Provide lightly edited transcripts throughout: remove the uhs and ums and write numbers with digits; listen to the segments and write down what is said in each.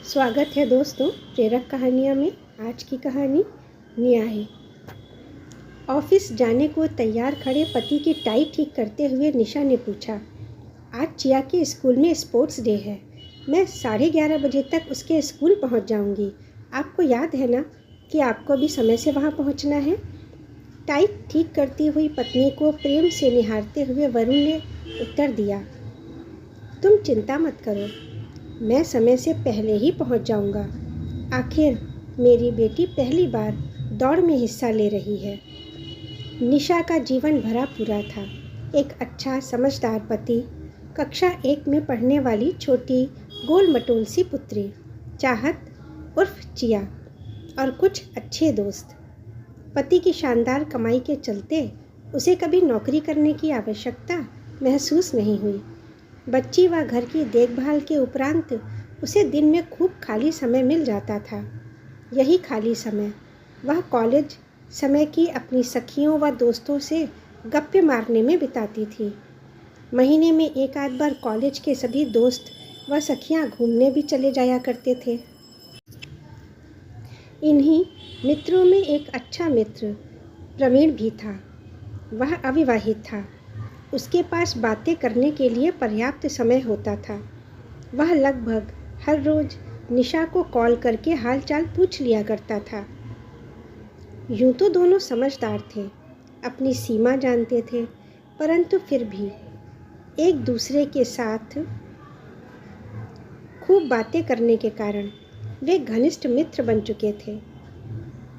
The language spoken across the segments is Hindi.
स्वागत है दोस्तों प्रेरक कहानियाँ में। आज की कहानी न्याय। ऑफिस जाने को तैयार खड़े पति की टाई ठीक करते हुए निशा ने पूछा, आज चिया के स्कूल में स्पोर्ट्स डे है, मैं 11:30 बजे तक उसके स्कूल पहुंच जाऊंगी। आपको याद है ना कि आपको भी समय से वहां पहुंचना है। टाई ठीक करती हुई पत्नी को प्रेम से निहारते हुए वरुण ने उत्तर दिया, तुम चिंता मत करो, मैं समय से पहले ही पहुंच जाऊंगा। आखिर मेरी बेटी पहली बार दौड़ में हिस्सा ले रही है। निशा का जीवन भरा पूरा था। एक अच्छा समझदार पति, कक्षा 1 में पढ़ने वाली छोटी गोल मटोल सी पुत्री चाहत उर्फ चिया और कुछ अच्छे दोस्त। पति की शानदार कमाई के चलते उसे कभी नौकरी करने की आवश्यकता महसूस नहीं हुई। बच्ची व घर की देखभाल के उपरांत उसे दिन में खूब खाली समय मिल जाता था। यही खाली समय वह कॉलेज समय की अपनी सखियों व दोस्तों से गप्पे मारने में बिताती थी। महीने में एक आध बार कॉलेज के सभी दोस्त व सखियां घूमने भी चले जाया करते थे। इन्हीं मित्रों में एक अच्छा मित्र प्रवीण भी था। वह अविवाहित था। उसके पास बातें करने के लिए पर्याप्त समय होता था। वह लगभग हर रोज़ निशा को कॉल करके हालचाल पूछ लिया करता था। यूं तो दोनों समझदार थे, अपनी सीमा जानते थे, परंतु फिर भी एक दूसरे के साथ खूब बातें करने के कारण वे घनिष्ठ मित्र बन चुके थे।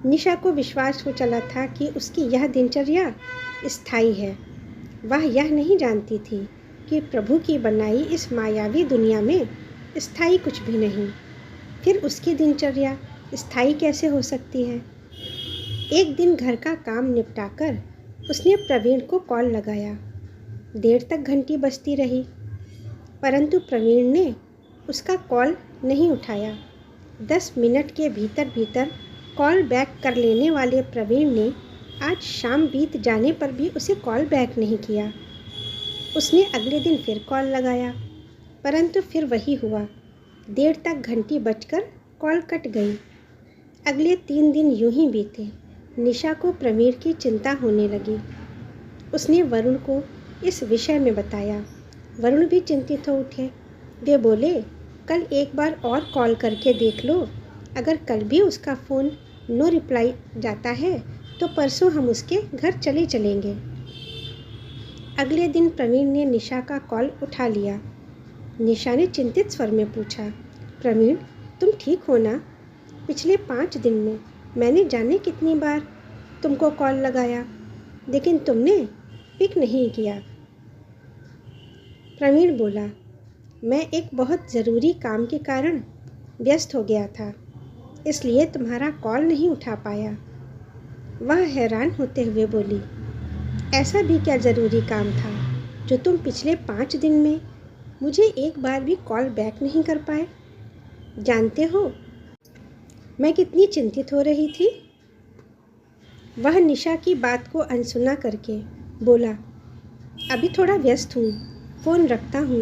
निशा को विश्वास हो चला था कि उसकी यह दिनचर्या स्थायी है। वह यह नहीं जानती थी कि प्रभु की बनाई इस मायावी दुनिया में स्थायी कुछ भी नहीं। फिर उसकी दिनचर्या स्थायी कैसे हो सकती है। एक दिन घर का काम निपटाकर उसने प्रवीण को कॉल लगाया। देर तक घंटी बजती रही, परंतु प्रवीण ने उसका कॉल नहीं उठाया। 10 मिनट के भीतर भीतर कॉल बैक कर लेने वाले प्रवीण ने आज शाम बीत जाने पर भी उसे कॉल बैक नहीं किया। उसने अगले दिन फिर कॉल लगाया, परंतु फिर वही हुआ। देर तक घंटी बजकर कॉल कट गई। अगले 3 दिन यूं ही बीते। निशा को प्रवीण की चिंता होने लगी। उसने वरुण को इस विषय में बताया। वरुण भी चिंतित हो उठे। वे बोले, कल एक बार और कॉल करके देख लो, अगर कल भी उसका फ़ोन नो रिप्लाई जाता है तो परसों हम उसके घर चले चलेंगे। अगले दिन प्रवीण ने निशा का कॉल उठा लिया। निशा ने चिंतित स्वर में पूछा, प्रवीण तुम ठीक हो ना? पिछले 5 दिन में मैंने जाने कितनी बार तुमको कॉल लगाया, लेकिन तुमने पिक नहीं किया। प्रवीण बोला, मैं एक बहुत ज़रूरी काम के कारण व्यस्त हो गया था, इसलिए तुम्हारा कॉल नहीं उठा पाया। वह हैरान होते हुए बोली, ऐसा भी क्या ज़रूरी काम था जो तुम पिछले 5 दिन में मुझे एक बार भी कॉल बैक नहीं कर पाए? जानते हो मैं कितनी चिंतित हो रही थी? वह निशा की बात को अनसुना करके बोला, अभी थोड़ा व्यस्त हूँ, फ़ोन रखता हूँ,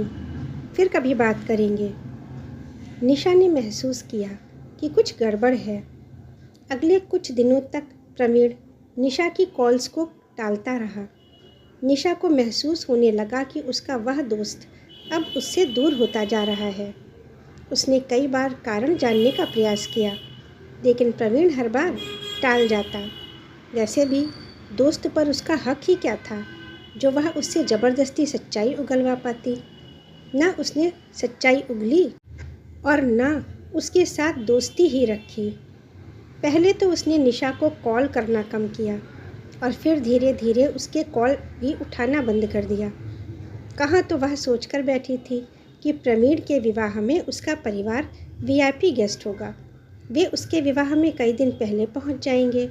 फिर कभी बात करेंगे। निशा ने महसूस किया कि कुछ गड़बड़ है। अगले कुछ दिनों तक प्रवीण निशा की कॉल्स को टालता रहा। निशा को महसूस होने लगा कि उसका वह दोस्त अब उससे दूर होता जा रहा है। उसने कई बार कारण जानने का प्रयास किया, लेकिन प्रवीण हर बार टाल जाता। वैसे भी दोस्त पर उसका हक ही क्या था जो वह उससे ज़बरदस्ती सच्चाई उगलवा पाती। ना उसने सच्चाई उगली और ना उसके साथ दोस्ती ही रखी। पहले तो उसने निशा को कॉल करना कम किया और फिर धीरे धीरे उसके कॉल भी उठाना बंद कर दिया। कहाँ तो वह सोचकर बैठी थी कि प्रवीण के विवाह में उसका परिवार वीआईपी गेस्ट होगा। वे उसके विवाह में कई दिन पहले पहुंच जाएंगे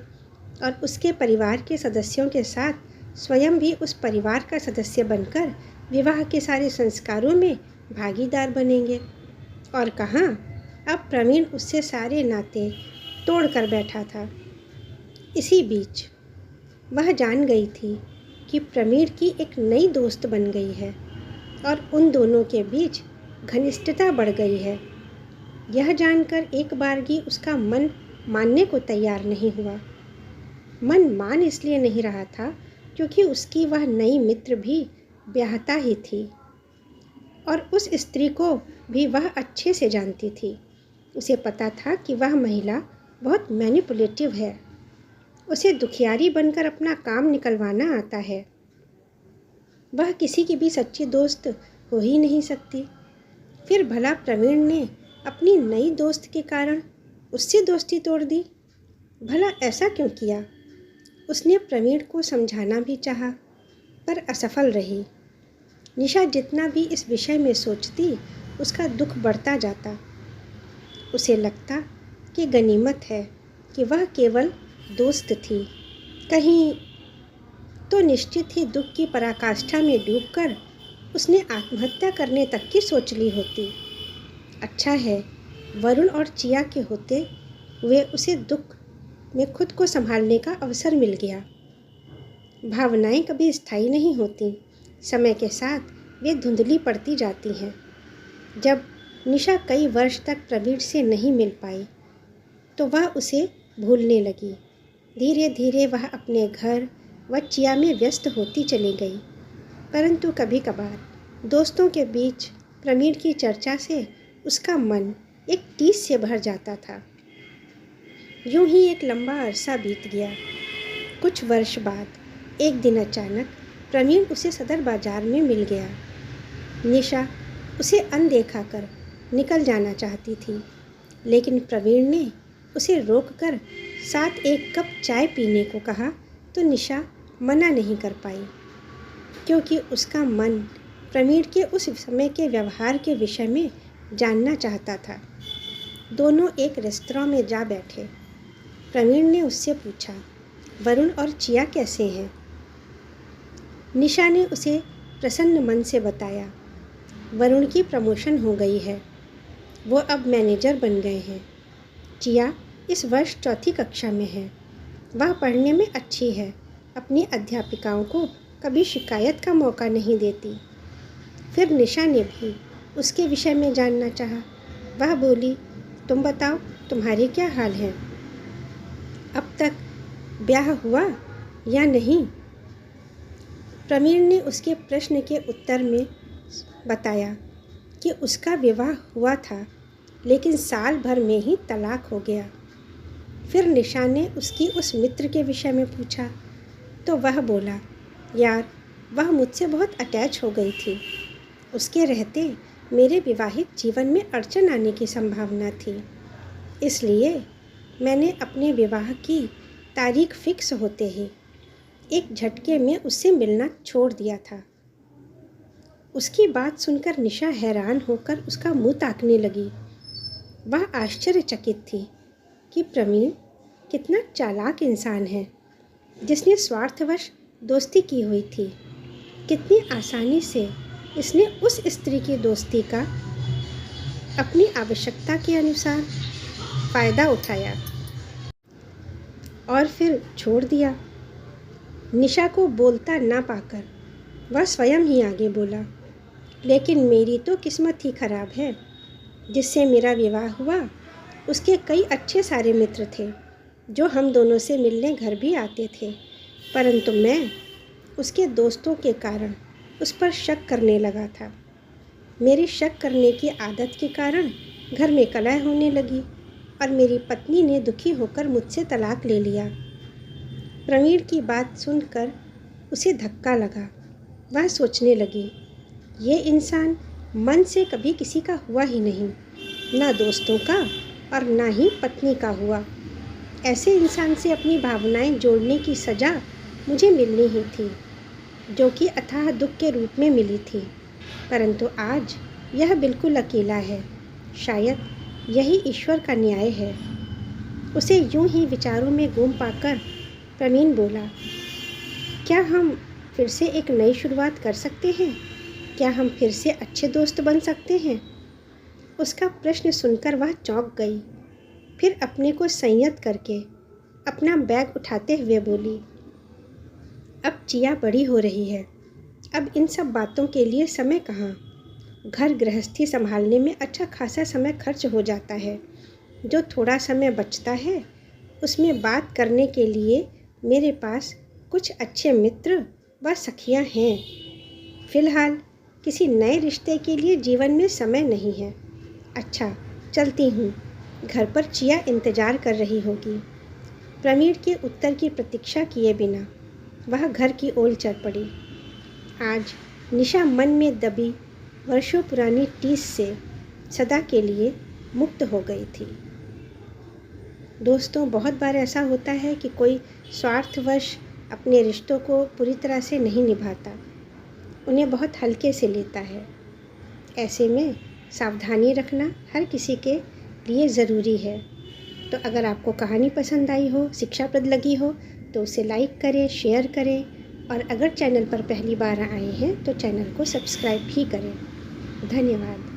और उसके परिवार के सदस्यों के साथ स्वयं भी उस परिवार का सदस्य बनकर विवाह के सारे संस्कारों में भागीदार बनेंगे। और कहाँ, अब प्रवीण उससे सारे नाते तोड़ कर बैठा था। इसी बीच वह जान गई थी कि प्रवीण की एक नई दोस्त बन गई है और उन दोनों के बीच घनिष्ठता बढ़ गई है। यह जानकर एक बारगी उसका मन मानने को तैयार नहीं हुआ। मन मान इसलिए नहीं रहा था क्योंकि उसकी वह नई मित्र भी ब्याहता ही थी और उस स्त्री को भी वह अच्छे से जानती थी। उसे पता था कि वह महिला बहुत मैनिपुलेटिव है। उसे दुखियारी बनकर अपना काम निकलवाना आता है। वह किसी की भी सच्ची दोस्त हो ही नहीं सकती। फिर भला प्रवीण ने अपनी नई दोस्त के कारण उससे दोस्ती तोड़ दी। भला ऐसा क्यों किया? उसने प्रवीण को समझाना भी चाहा, पर असफल रही। निशा जितना भी इस विषय में सोचती, उसका दुख बढ़ता जाता। उसे लगता कि गनीमत है कि वह केवल दोस्त थी। कहीं तो निश्चित ही दुख की पराकाष्ठा में डूबकर उसने आत्महत्या करने तक की सोच ली होती। अच्छा है, वरुण और चिया के होते हुए उसे दुख में खुद को संभालने का अवसर मिल गया। भावनाएं कभी स्थायी नहीं होती। समय के साथ वे धुंधली पड़ती जाती हैं। जब निशा कई वर्ष तक प्रवीण से नहीं मिल पाई तो वह उसे भूलने लगी। धीरे धीरे वह अपने घर व चिया में व्यस्त होती चली गई। परंतु कभी कभार दोस्तों के बीच प्रवीण की चर्चा से उसका मन एक टीस से भर जाता था। यूं ही एक लंबा अरसा बीत गया। कुछ वर्ष बाद एक दिन अचानक प्रवीण उसे सदर बाजार में मिल गया। निशा उसे अनदेखा कर निकल जाना चाहती थी, लेकिन प्रवीण ने उसे रोककर साथ एक कप चाय पीने को कहा तो निशा मना नहीं कर पाई, क्योंकि उसका मन प्रवीण के उस समय के व्यवहार के विषय में जानना चाहता था। दोनों एक रेस्तरां में जा बैठे। प्रवीण ने उससे पूछा, वरुण और चिया कैसे हैं? निशा ने उसे प्रसन्न मन से बताया, वरुण की प्रमोशन हो गई है, वो अब मैनेजर बन गए हैं। चिया इस वर्ष चौथी कक्षा में है। वह पढ़ने में अच्छी है, अपनी अध्यापिकाओं को कभी शिकायत का मौका नहीं देती। फिर निशा ने भी उसके विषय में जानना चाहा। वह बोली, तुम बताओ, तुम्हारे क्या हाल है? अब तक ब्याह हुआ या नहीं? प्रवीण ने उसके प्रश्न के उत्तर में बताया कि उसका विवाह हुआ था, लेकिन साल भर में ही तलाक हो गया। फिर निशा ने उसकी उस मित्र के विषय में पूछा तो वह बोला, यार, वह मुझसे बहुत अटैच हो गई थी। उसके रहते मेरे विवाहित जीवन में अड़चन आने की संभावना थी, इसलिए मैंने अपने विवाह की तारीख फिक्स होते ही एक झटके में उससे मिलना छोड़ दिया था। उसकी बात सुनकर निशा हैरान होकर उसका मुंह ताकने लगी। वह आश्चर्यचकित थी कि प्रवीण कितना चालाक इंसान है, जिसने स्वार्थवश दोस्ती की हुई थी। कितनी आसानी से इसने उस स्त्री की दोस्ती का अपनी आवश्यकता के अनुसार फ़ायदा उठाया और फिर छोड़ दिया। निशा को बोलता ना पाकर वह स्वयं ही आगे बोला, लेकिन मेरी तो किस्मत ही खराब है। जिससे मेरा विवाह हुआ उसके कई अच्छे सारे मित्र थे जो हम दोनों से मिलने घर भी आते थे, परंतु मैं उसके दोस्तों के कारण उस पर शक करने लगा था। मेरी शक करने की आदत के कारण घर में कलह होने लगी और मेरी पत्नी ने दुखी होकर मुझसे तलाक ले लिया। प्रवीण की बात सुनकर उसे धक्का लगा। वह सोचने लगी, ये इंसान मन से कभी किसी का हुआ ही नहीं, ना दोस्तों का और ना ही पत्नी का हुआ। ऐसे इंसान से अपनी भावनाएं जोड़ने की सज़ा मुझे मिलनी ही थी, जो कि अथाह दुख के रूप में मिली थी। परंतु आज यह बिल्कुल अकेला है। शायद यही ईश्वर का न्याय है। उसे यूं ही विचारों में गुम पाकर प्रवीण बोला, क्या हम फिर से एक नई शुरुआत कर सकते हैं? क्या हम फिर से अच्छे दोस्त बन सकते हैं? उसका प्रश्न सुनकर वह चौंक गई। फिर अपने को संयत करके अपना बैग उठाते हुए बोली, अब चिया बड़ी हो रही है, अब इन सब बातों के लिए समय कहाँ। घर गृहस्थी संभालने में अच्छा खासा समय खर्च हो जाता है। जो थोड़ा समय बचता है उसमें बात करने के लिए मेरे पास कुछ अच्छे मित्र व सखियाँ हैं। फ़िलहाल किसी नए रिश्ते के लिए जीवन में समय नहीं है। अच्छा, चलती हूँ। घर पर चिया इंतज़ार कर रही होगी। प्रवीण के उत्तर की प्रतीक्षा किए बिना वह घर की ओर चल पड़ी। आज निशा मन में दबी वर्षों पुरानी टीस से सदा के लिए मुक्त हो गई थी। दोस्तों, बहुत बार ऐसा होता है कि कोई स्वार्थवश अपने रिश्तों को पूरी तरह से नहीं निभाता, उन्हें बहुत हल्के से लेता है। ऐसे में सावधानी रखना हर किसी के लिए ज़रूरी है। तो अगर आपको कहानी पसंद आई हो, शिक्षाप्रद लगी हो, तो उसे लाइक करें, शेयर करें और अगर चैनल पर पहली बार आए हैं तो चैनल को सब्सक्राइब भी करें। धन्यवाद।